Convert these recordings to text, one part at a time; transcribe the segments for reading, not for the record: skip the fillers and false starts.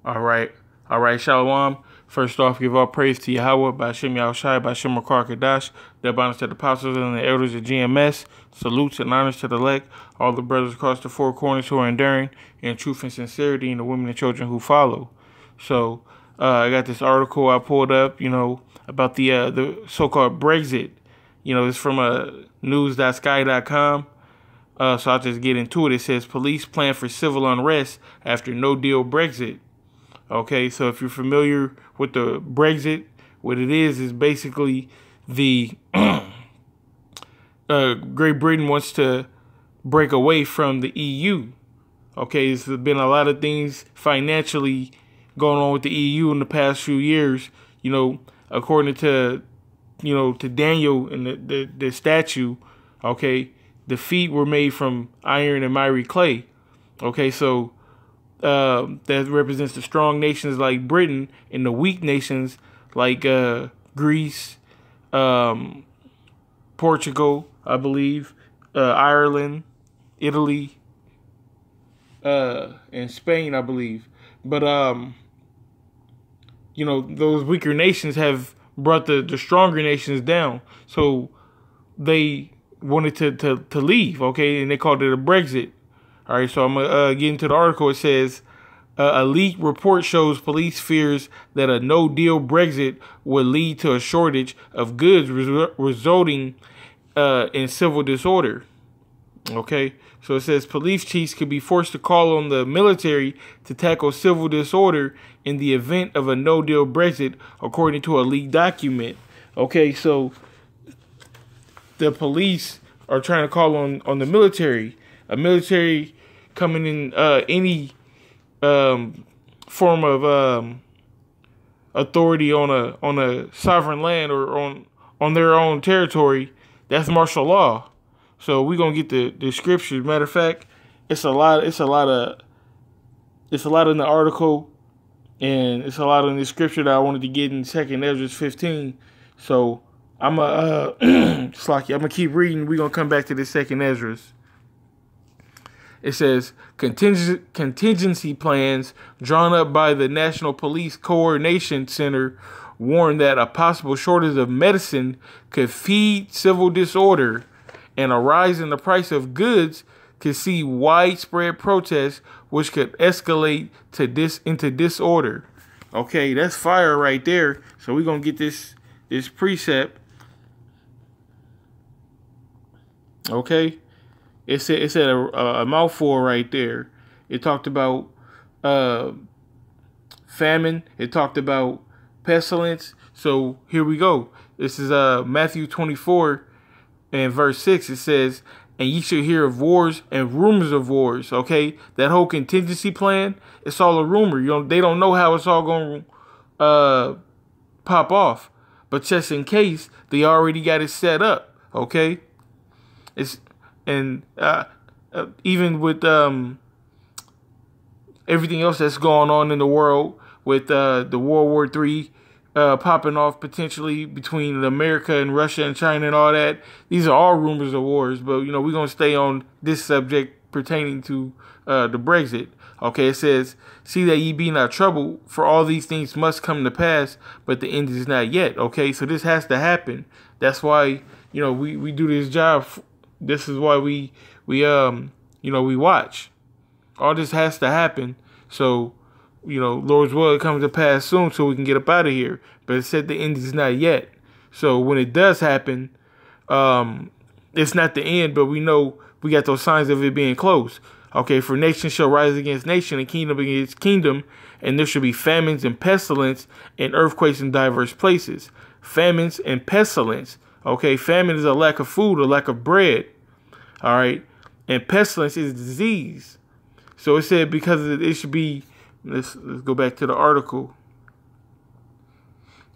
All right. All right, Shalom. First off, give all praise to Yahweh, by Shem Yahushai, by Shem Makar Kadash, the abundance to the apostles and the elders of GMS. Salutes and honors to the elect, all the brothers across the four corners who are enduring in truth and sincerity, and the women and children who follow. So, I got this article I pulled up, about the so-called Brexit. It's from news.sky.com. So I'll just get into it. It says police plan for civil unrest after no-deal Brexit. Okay, so if you're familiar with the Brexit, what it is basically the Great Britain wants to break away from the EU. Okay, there's been a lot of things financially going on with the EU in the past few years. According to Daniel and the statue. Okay, the feet were made from iron and miry clay. Okay, so that represents the strong nations like Britain and the weak nations like Greece, Portugal, I believe, Ireland, Italy, and Spain, I believe. But those weaker nations have brought the stronger nations down. So they wanted to leave, okay, and they called it a Brexit. All right, so I'm gonna get into the article. It says a leaked report shows police fears that a no-deal Brexit would lead to a shortage of goods, resulting in civil disorder. Okay, so it says police chiefs could be forced to call on the military to tackle civil disorder in the event of a no-deal Brexit, according to a leaked document. Okay, so the police are trying to call on the military. A military coming in any form of authority on a sovereign land or on their own territory, that's martial law. So we're gonna get the scriptures. Matter of fact, it's a lot in the article, and it's a lot in the scripture that I wanted to get in 2nd Ezra 15. So I'm gonna keep reading. We're gonna come back to the 2nd Ezra. It says contingency plans drawn up by the National Police Coordination Center warn that a possible shortage of medicine could feed civil disorder, and a rise in the price of goods could see widespread protests, which could escalate into disorder. Okay, that's fire right there. So we're gonna get this precept. Okay, it said a mouthful right there. It talked about famine. It talked about pestilence. So here we go. This is Matthew 24 and verse 6. It says, "And ye shall hear of wars and rumors of wars." Okay, that whole contingency plan, it's all a rumor. They don't know how it's all going to pop off. But just in case, they already got it set up. Okay, even with everything else that's going on in the world, with the World War III popping off potentially between America and Russia and China and all that. These are all rumors of wars, but we're gonna stay on this subject pertaining to the Brexit. Okay, it says, "See that ye be not troubled, for all these things must come to pass, but the end is not yet." Okay, so this has to happen. That's why we do this job. This is why we watch. All this has to happen. So Lord's will, it comes to pass soon, so we can get up out of here. But it said the end is not yet. So when it does happen, it's not the end, but we know we got those signs of it being close. Okay, for nation shall rise against nation and kingdom against kingdom, and there shall be famines and pestilence and earthquakes in diverse places. Famines and pestilence. Okay, famine is a lack of food, a lack of bread. All right, and pestilence is disease. So it said because it should be. Let's go back to the article.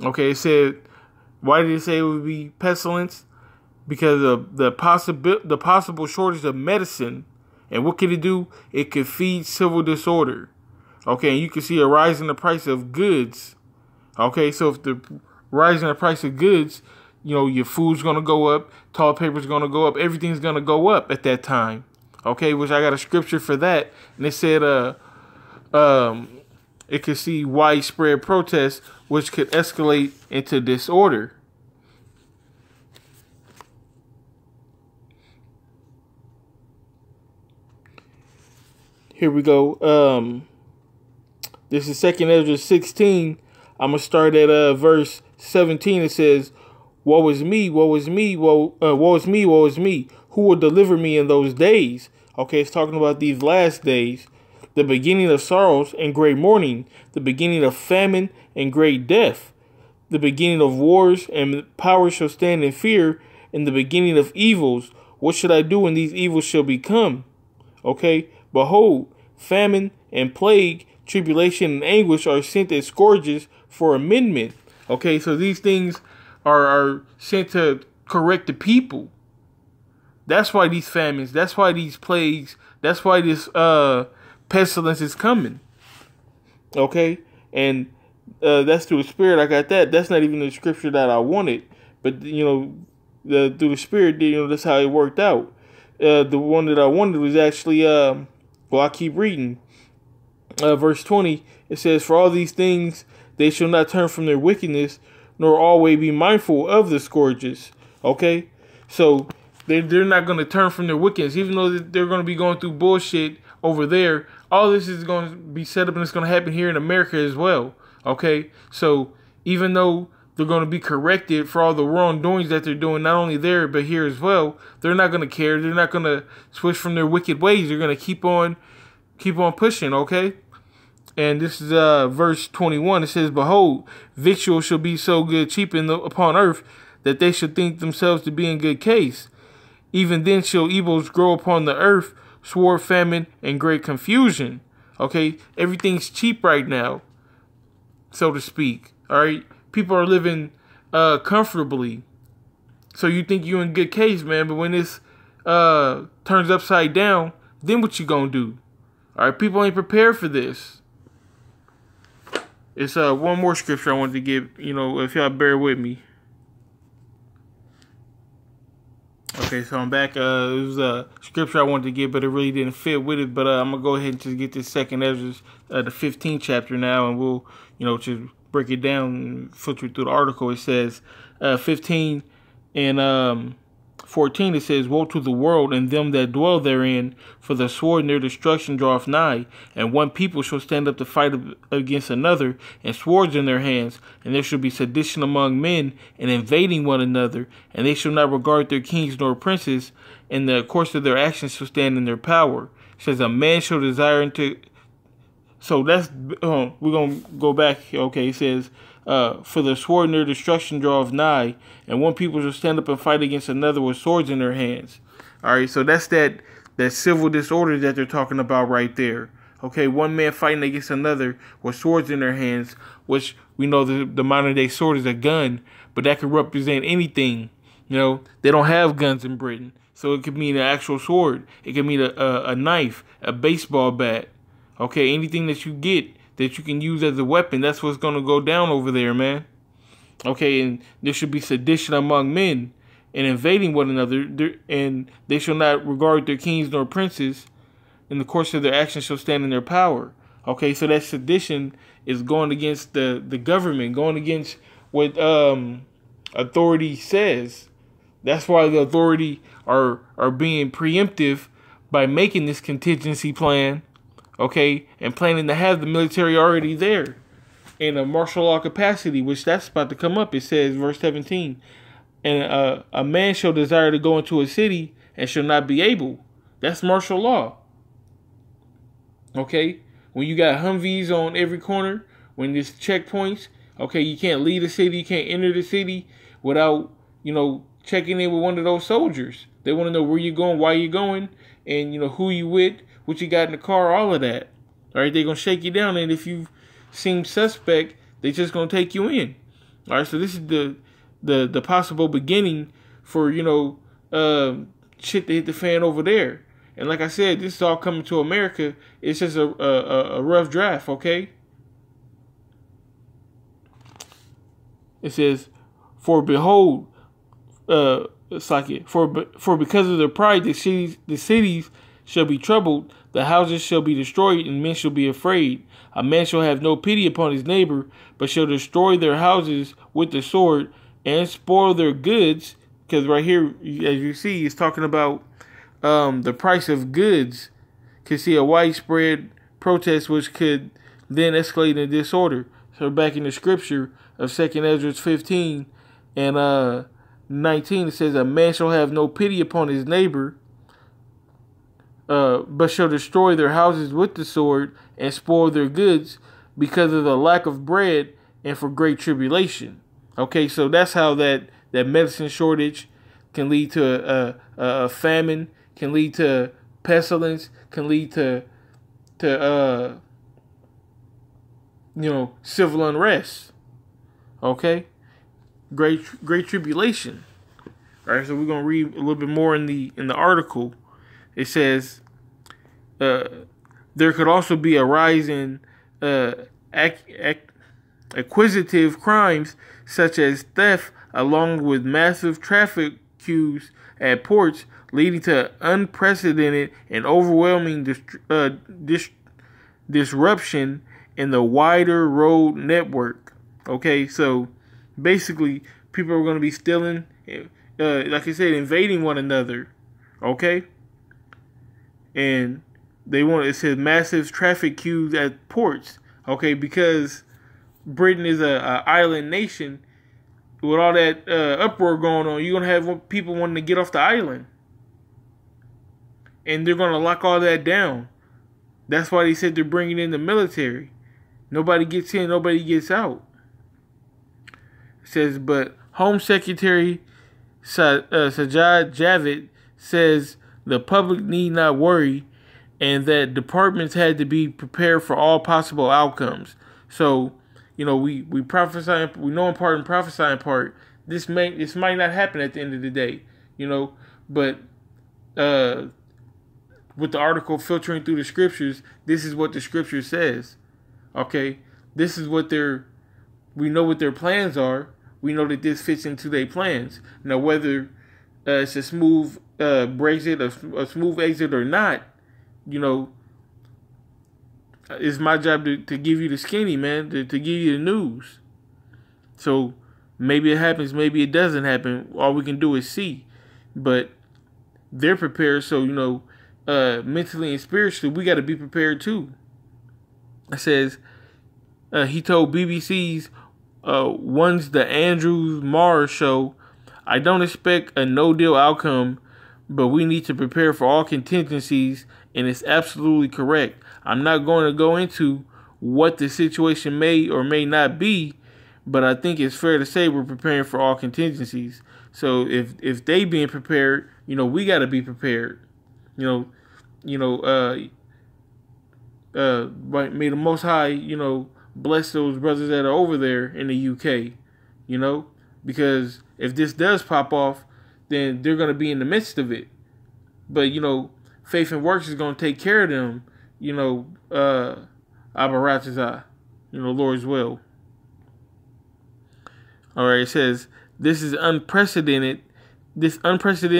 Okay, it said, why did it say it would be pestilence? Because of the possible shortage of medicine. And what could it do? It could feed civil disorder. Okay, and you can see a rise in the price of goods. Okay, so if the rise in the price of goods, your food's going to go up, toilet paper's going to go up, everything's going to go up at that time. Okay, which I got a scripture for that. And it said, it could see widespread protests, which could escalate into disorder. Here we go. This is 2nd Ezra 16. I'm going to start at verse 17. It says, woe is me, woe is me, woe is me, woe is me. Who will deliver me in those days? Okay, it's talking about these last days. The beginning of sorrows and great mourning. The beginning of famine and great death. The beginning of wars, and power shall stand in fear. And the beginning of evils. What should I do when these evils shall become? Okay, behold, famine and plague, tribulation and anguish are sent as scourges for amendment. Okay, so these things are sent to correct the people. That's why these famines, that's why these plagues, that's why this pestilence is coming. Okay, and that's through the Spirit. I got that. That's not even the scripture that I wanted, but through the Spirit, that's how it worked out. The one that I wanted was actually I keep reading. Verse 20, it says, for all these things they shall not turn from their wickedness, nor always be mindful of the scourges. Okay, so they're not going to turn from their wickedness, even though they're going to be going through bullshit over there. All this is going to be set up, and it's going to happen here in America as well. Okay, so even though they're going to be corrected for all the wrongdoings that they're doing, not only there but here as well, they're not going to care. They're not going to switch from their wicked ways. They're going to keep on pushing. Okay. And this is verse 21. It says, behold, victual shall be so good cheap upon earth, that they shall think themselves to be in good case. Even then shall evils grow upon the earth, sword, famine, and great confusion. Okay, everything's cheap right now, so to speak. All right, people are living comfortably. So you think you're in good case, man, but when this turns upside down, then what you gonna do? All right, people ain't prepared for this. It's one more scripture I wanted to give, if y'all bear with me. Okay, so I'm back. It was a scripture I wanted to give, but it really didn't fit with it. But I'm going to go ahead and just get this 2nd Ezra, the 15th chapter now, and we'll, just break it down and filter through the article. It says 15 and 14, it says, woe to the world and them that dwell therein, for the sword and their destruction draweth nigh, and one people shall stand up to fight against another, and swords in their hands, and there shall be sedition among men, and invading one another, and they shall not regard their kings nor princes, and the course of their actions shall stand in their power. It says, a man shall desire into... So that's, we're going to go back. Okay, it says, for the sword and their destruction draweth nigh, and one people shall stand up and fight against another with swords in their hands. All right, so that's that civil disorder that they're talking about right there. Okay, one man fighting against another with swords in their hands, which we know the modern day sword is a gun, but that could represent anything. They don't have guns in Britain, so it could mean an actual sword. It could mean a knife, a baseball bat. Okay, anything that you get that you can use as a weapon, that's what's going to go down over there, man. Okay, and there should be sedition among men and invading one another, and they shall not regard their kings nor princes. In the course of their actions shall stand in their power. Okay, so that sedition is going against the government, going against what authority says. That's why the authority are being preemptive by making this contingency plan. Okay, and planning to have the military already there in a martial law capacity, which that's about to come up. It says, verse 17, and a man shall desire to go into a city and shall not be able. That's martial law. Okay, when you got Humvees on every corner, when there's checkpoints, okay, you can't leave the city, you can't enter the city without, checking in with one of those soldiers. They want to know where you're going, why you're going, and, who you with, what you got in the car, all of that. All right, they're going to shake you down, and if you seem suspect, they're just going to take you in. All right, so this is the possible beginning for, shit to hit the fan over there. And like I said, this is all coming to America. It's just a rough draft, okay? It says, for behold, for because of their pride, the cities shall be troubled, the houses shall be destroyed, and men shall be afraid. A man shall have no pity upon his neighbor, but shall destroy their houses with the sword, and spoil their goods. Because right here, as you see, it's talking about the price of goods. Could see a widespread protest which could then escalate into disorder. So back in the scripture of 2 Ezra 15 and 19, it says, a man shall have no pity upon his neighbor, but shall destroy their houses with the sword and spoil their goods because of the lack of bread and for great tribulation. Okay, so that's how that medicine shortage can lead to a famine, can lead to pestilence, can lead to civil unrest. Okay, great tribulation. All right, so we're gonna read a little bit more in the article. It says there could also be a rise in acquisitive crimes such as theft, along with massive traffic queues at ports, leading to unprecedented and overwhelming disruption in the wider road network. Okay, so basically, people are going to be stealing, like I said, invading one another. Okay, and it says massive traffic queues at ports. Okay, because Britain is a island nation. With all that uproar going on, you're going to have people wanting to get off the island. And they're going to lock all that down. That's why they said they're bringing in the military. Nobody gets in, nobody gets out. It says, but Home Secretary Sajid Javid says the public need not worry and that departments had to be prepared for all possible outcomes. So, we prophesy, we know in part and prophesy in part. This might not happen at the end of the day, but with the article filtering through the scriptures, this is what the scripture says. Okay, this is what we know what their plans are. We know that this fits into their plans. Now, whether it's a smooth Brexit, a smooth exit or not, it's my job to give you the skinny, man, to give you the news. So maybe it happens, maybe it doesn't happen. All we can do is see. But they're prepared, so, mentally and spiritually, we got to be prepared too. It says, he told BBC's Once the Andrew Marr show, I don't expect a no-deal outcome, but we need to prepare for all contingencies, and it's absolutely correct. I'm not going to go into what the situation may or may not be, but I think it's fair to say we're preparing for all contingencies. So if they being prepared, we got to be prepared. May the Most High, bless those brothers that are over there in the UK, because if this does pop off, then they're going to be in the midst of it. But, faith and works is going to take care of them, Abaratazah, Lord's will. All right, it says, this unprecedented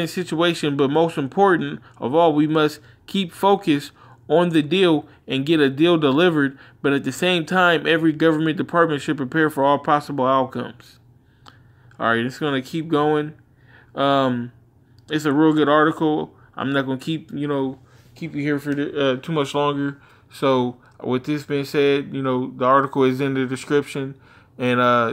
situation, but most important of all, we must keep focused on the deal and get a deal delivered, but at the same time, every government department should prepare for all possible outcomes. All right, it's going to keep going. It's a real good article. I'm not going to keep you here for too much longer. So with this being said, the article is in the description, and I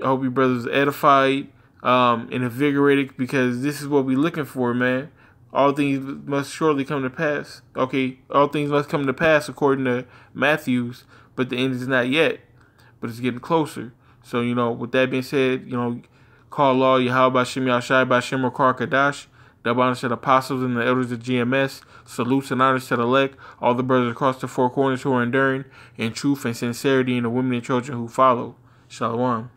hope you brothers are edified and invigorated, because this is what we're looking for, man. All things must surely come to pass. Okay, all things must come to pass according to Matthews, but the end is not yet, but it's getting closer. So, with that being said, call law Yahweh Bashem Yashai Bashem Rakar Kadash. Double honors to the apostles and the elders of GMS. Salutes and honors to the elect, all the brothers across the four corners who are enduring in truth and sincerity, and the women and children who follow. Shalom.